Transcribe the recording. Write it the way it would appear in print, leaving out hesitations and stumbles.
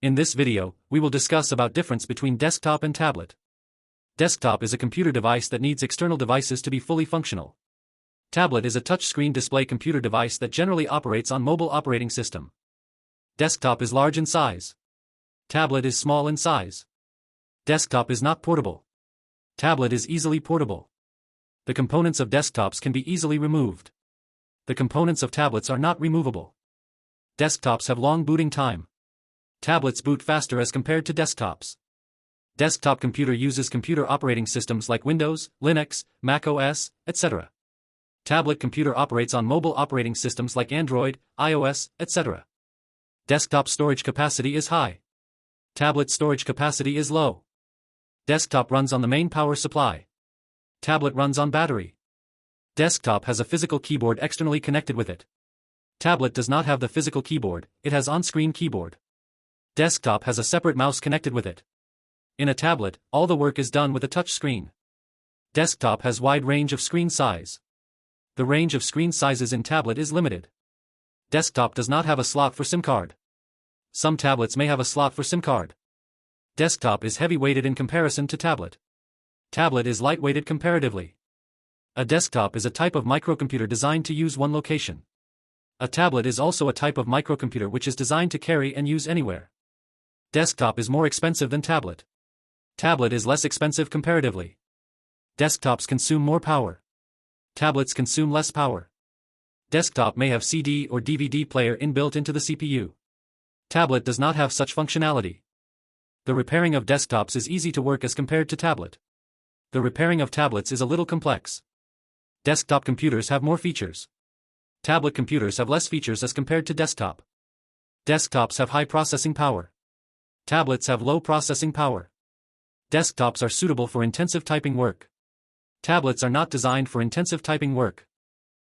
In this video, we will discuss about difference between desktop and tablet. Desktop is a computer device that needs external devices to be fully functional. Tablet is a touchscreen display computer device that generally operates on mobile operating system. Desktop is large in size. Tablet is small in size. Desktop is not portable. Tablet is easily portable. The components of desktops can be easily removed. The components of tablets are not removable. Desktops have long booting time. Tablets boot faster as compared to desktops. Desktop computer uses computer operating systems like Windows, Linux, Mac OS, etc. Tablet computer operates on mobile operating systems like Android, iOS, etc. Desktop storage capacity is high. Tablet storage capacity is low. Desktop runs on the main power supply. Tablet runs on battery. Desktop has a physical keyboard externally connected with it. Tablet does not have the physical keyboard, it has on-screen keyboard. Desktop has a separate mouse connected with it. In a tablet, all the work is done with a touch screen. Desktop has wide range of screen size. The range of screen sizes in tablet is limited. Desktop does not have a slot for SIM card. Some tablets may have a slot for SIM card. Desktop is heavy-weighted in comparison to tablet. Tablet is light-weighted comparatively. A desktop is a type of microcomputer designed to use one location. A tablet is also a type of microcomputer which is designed to carry and use anywhere. Desktop is more expensive than tablet. Tablet is less expensive comparatively. Desktops consume more power. Tablets consume less power. Desktop may have CD or DVD player inbuilt into the CPU. Tablet does not have such functionality. The repairing of desktops is easy to work as compared to tablet. The repairing of tablets is a little complex. Desktop computers have more features. Tablet computers have less features as compared to desktop. Desktops have high processing power. Tablets have low processing power. Desktops are suitable for intensive typing work. Tablets are not designed for intensive typing work.